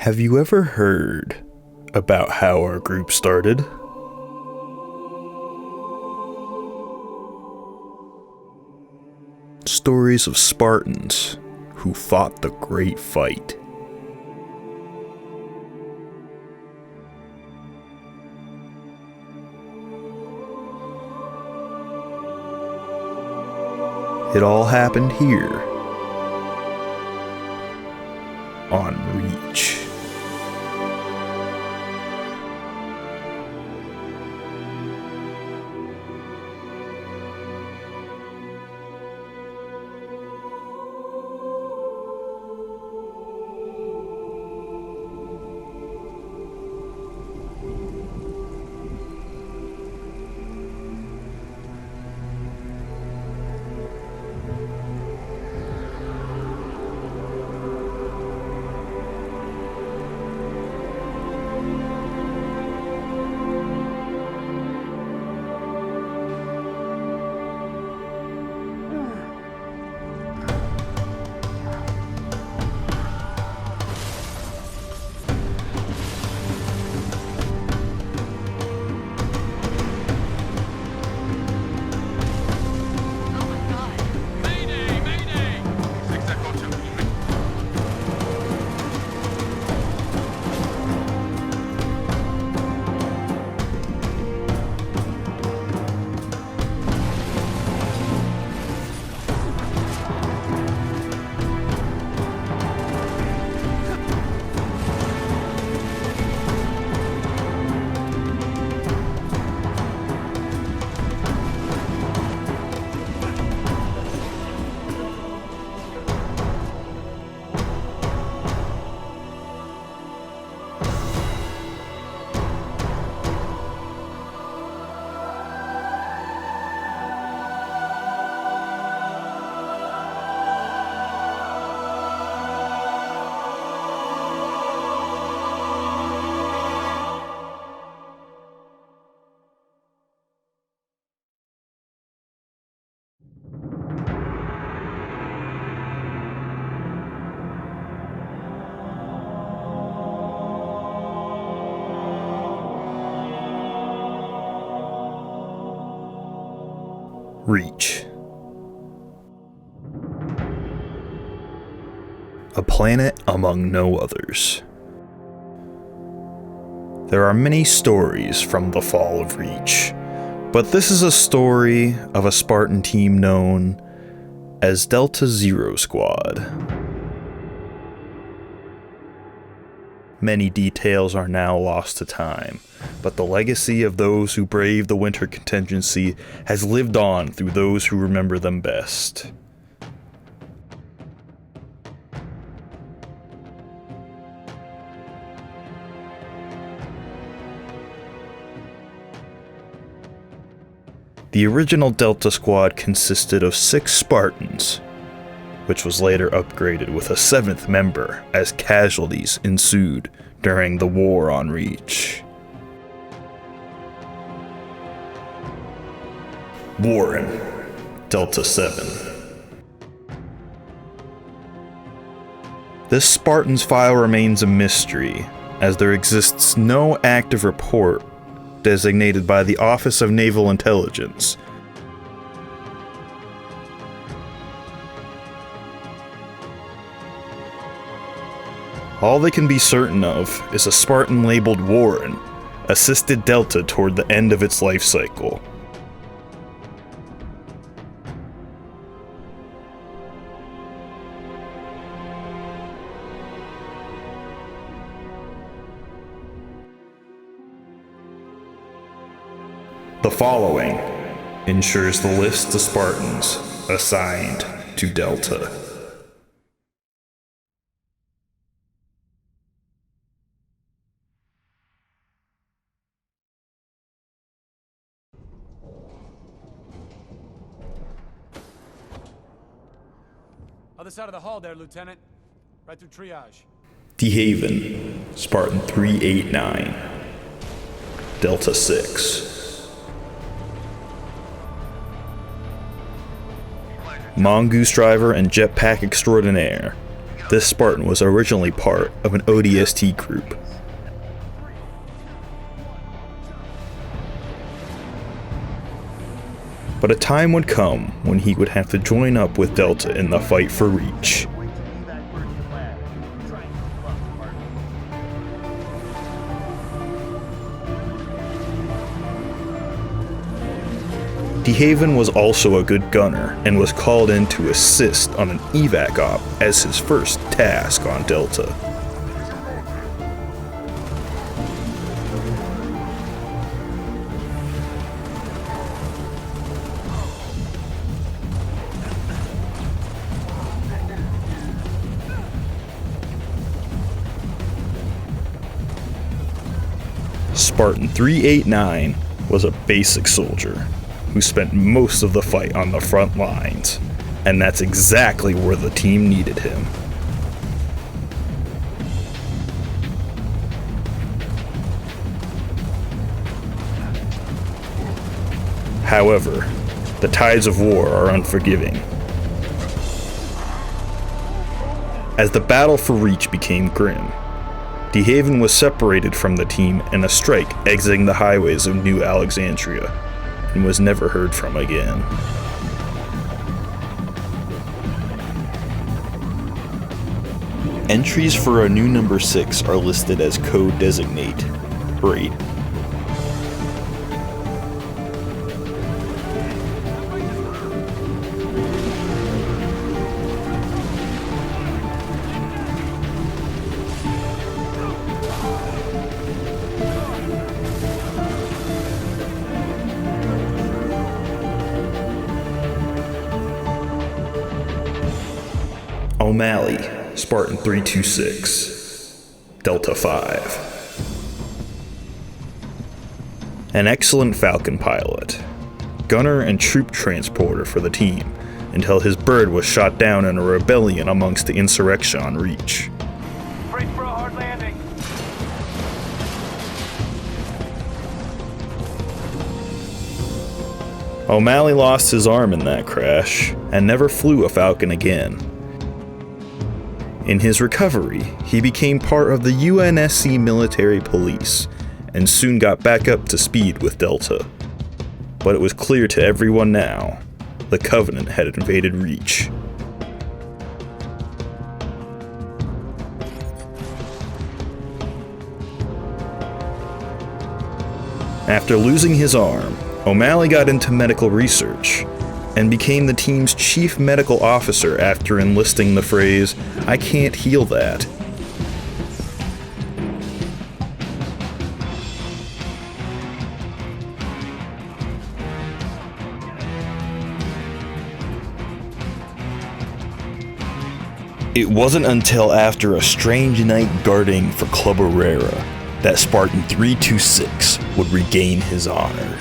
Have you ever heard about how our group started? Stories of Spartans who fought the great fight. It all happened here on Reach. Reach. A planet among no others. There are many stories from the fall of Reach, but this is a story of a Spartan team known as Delta Zero Squad. Many details are now lost to time, but the legacy of those who braved the winter contingency has lived on through those who remember them best. The original Delta Squad consisted of 6 Spartans, which was later upgraded with a 7th member as casualties ensued during the war on Reach. Warren, Delta 7. This Spartan's file remains a mystery, as there exists no active report designated by the Office of Naval Intelligence. All they can be certain of is a Spartan labeled Warren assisted Delta toward the end of its life cycle. The following ensures the list of Spartans assigned to Delta. Other side of the hall there, Lieutenant. Right through triage. DeHaven, Spartan 389. Delta 6. Mongoose driver and jetpack extraordinaire, This Spartan was originally part of an ODST group. But a time would come when he would have to join up with Delta in the fight for Reach. DeHaven was also a good gunner and was called in to assist on an evac op as his first task on Delta. Spartan 389 was a basic soldier who spent most of the fight on the front lines, and that's exactly where the team needed him. However, the tides of war are unforgiving. As the battle for Reach became grim, DeHaven was separated from the team in a strike exiting the highways of New Alexandria, and was never heard from again. Entries for a new number 6 are listed as code designate, Rate. O'Malley, Spartan 326, Delta 5. An excellent Falcon pilot, gunner and troop transporter for the team, until his bird was shot down in a rebellion amongst the insurrection on Reach. Brace for a hard landing. O'Malley lost his arm in that crash, and never flew a Falcon again. In his recovery, he became part of the UNSC military police, and soon got back up to speed with Delta. But it was clear to everyone now, the Covenant had invaded Reach. After losing his arm, O'Malley got into medical research, and became the team's chief medical officer after enlisting the phrase, "I can't heal that." It wasn't until after a strange night guarding for Club Herrera that Spartan 326 would regain his honor.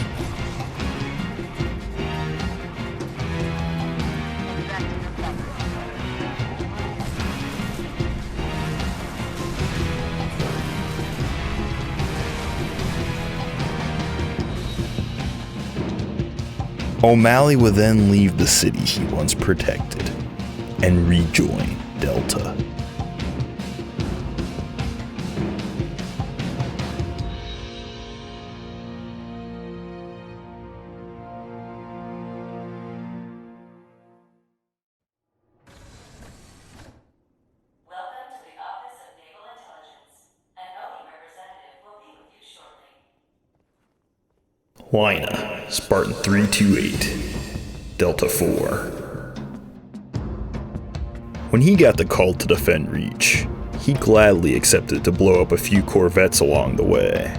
O'Malley would then leave the city he once protected and rejoin Delta. Welcome to the Office of Naval Intelligence. An ONI representative will be with you shortly. Lina, Spartan 328, Delta 4. When he got the call to defend Reach, he gladly accepted to blow up a few corvettes along the way.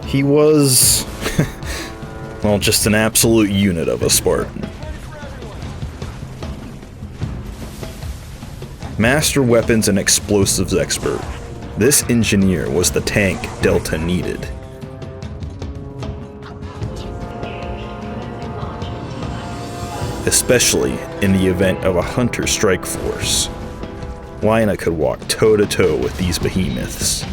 He was, well, just an absolute unit of a Spartan. Master weapons and explosives expert, this engineer was the tank Delta needed. Especially in the event of a hunter strike force. Lina could walk toe-to-toe with these behemoths.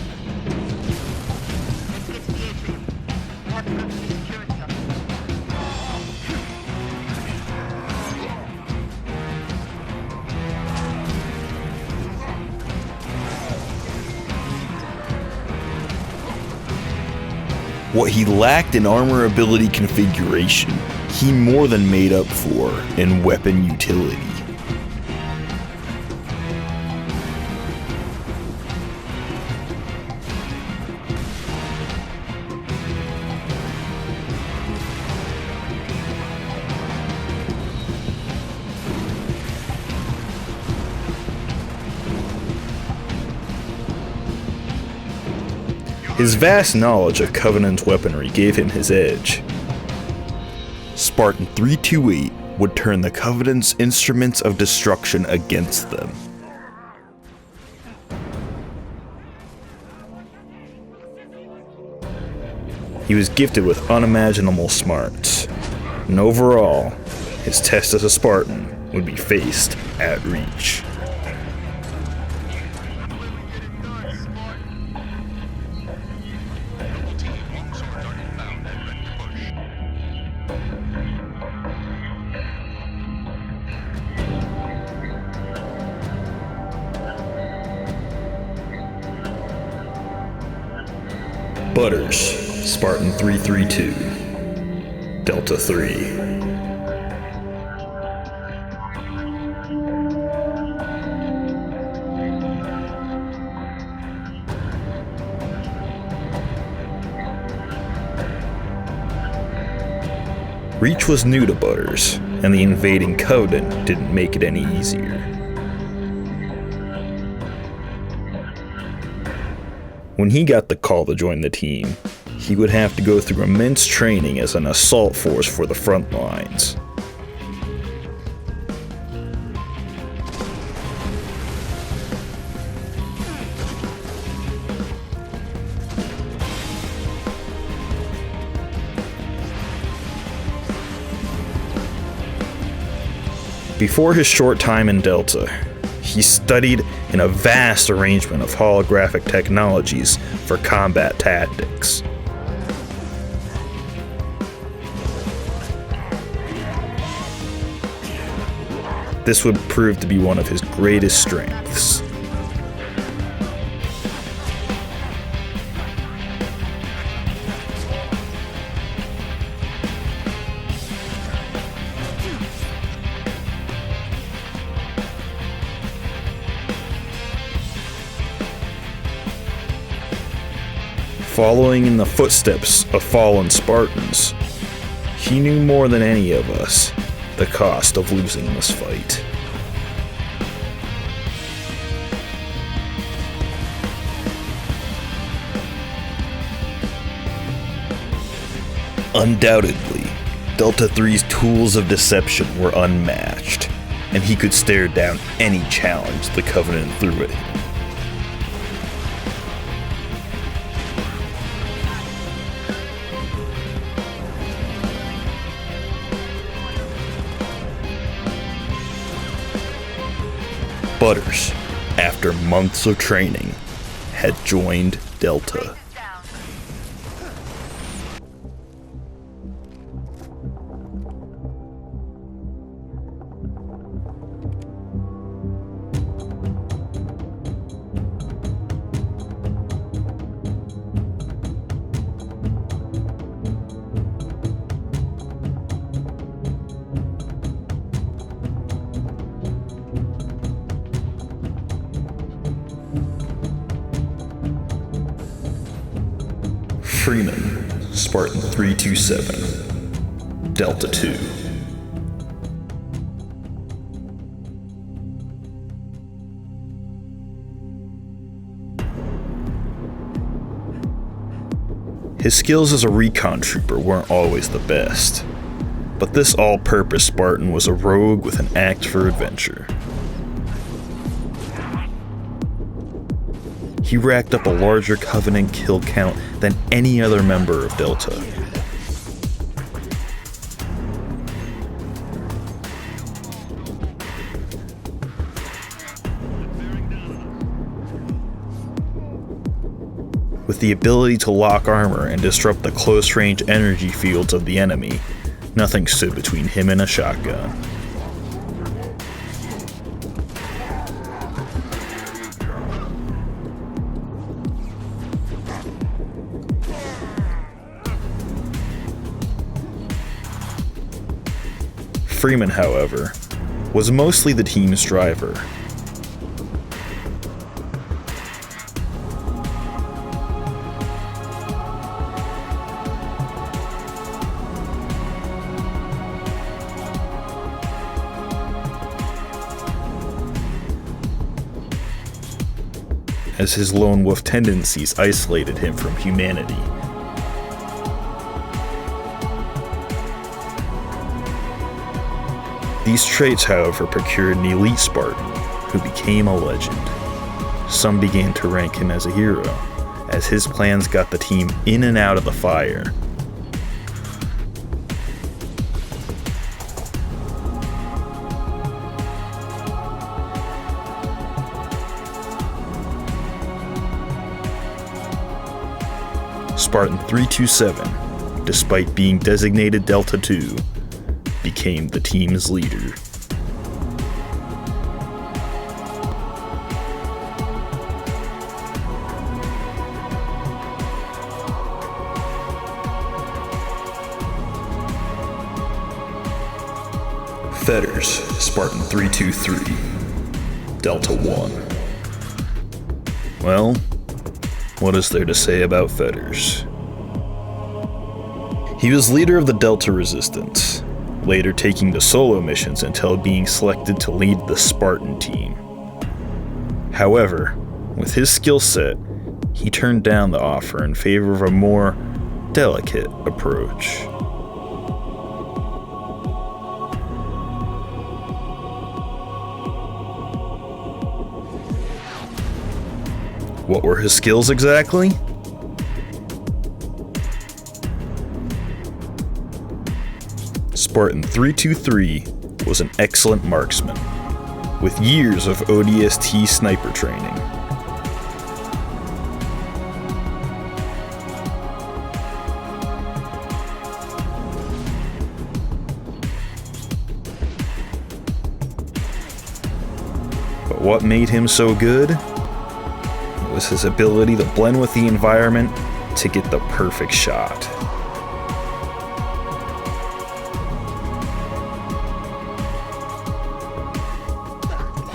What he lacked in armor ability configuration, he more than made up for in weapon utility. His vast knowledge of Covenant's weaponry gave him his edge. Spartan 328 would turn the Covenant's instruments of destruction against them. He was gifted with unimaginable smarts, and overall, his test as a Spartan would be faced at Reach. Butters, Spartan 332, Delta 3. Reach was new to Butters, and the invading Covenant didn't make it any easier. When he got the call to join the team, he would have to go through immense training as an assault force for the front lines. Before his short time in Delta, he studied in a vast arrangement of holographic technologies for combat tactics. This would prove to be one of his greatest strengths. Following in the footsteps of fallen Spartans, he knew more than any of us the cost of losing this fight. Undoubtedly, Delta 3's tools of deception were unmatched, and he could stare down any challenge the Covenant threw at him. Butters, after months of training, had joined Delta. Freeman, Spartan 327, Delta 2. His skills as a recon trooper weren't always the best, but this all-purpose Spartan was a rogue with an act for adventure. He racked up a larger Covenant kill count than any other member of Delta. with the ability to lock armor and disrupt the close-range energy fields of the enemy. Nothing stood between him and a shotgun. Freeman, however, was mostly the team's driver. As his lone wolf tendencies isolated him from humanity. These traits, however, procured an elite Spartan who became a legend. Some began to rank him as a hero, as his plans got the team in and out of the fire. Spartan 327, despite being designated Delta 2, became the team's leader. Fetters, Spartan 323, Delta 1. Well, what is there to say about Fetters? He was leader of the Delta Resistance, later taking the solo missions until being selected to lead the Spartan team. However, with his skill set, he turned down the offer in favor of a more delicate approach. What were his skills exactly? Spartan 323 was an excellent marksman, with years of ODST sniper training. But what made him so good? It was his ability to blend with the environment to get the perfect shot.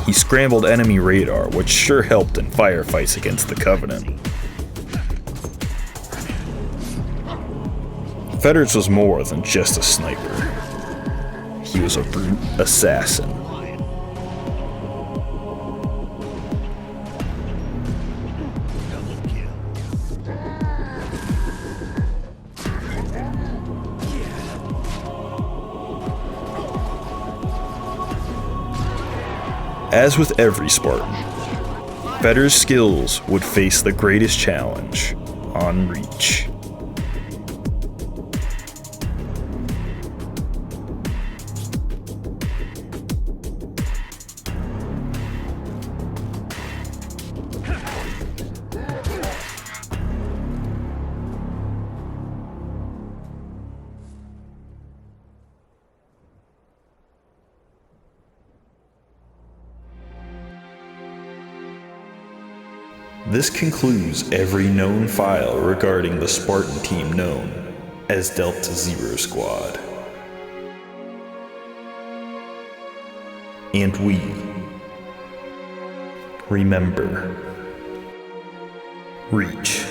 He scrambled enemy radar, which sure helped in firefights against the Covenant. Fetters was more than just a sniper. He was a brute assassin. As with every Spartan, Fetters' skills would face the greatest challenge on reach. This concludes every known file regarding the Spartan team known as Delta Zero Squad. And we remember, reach.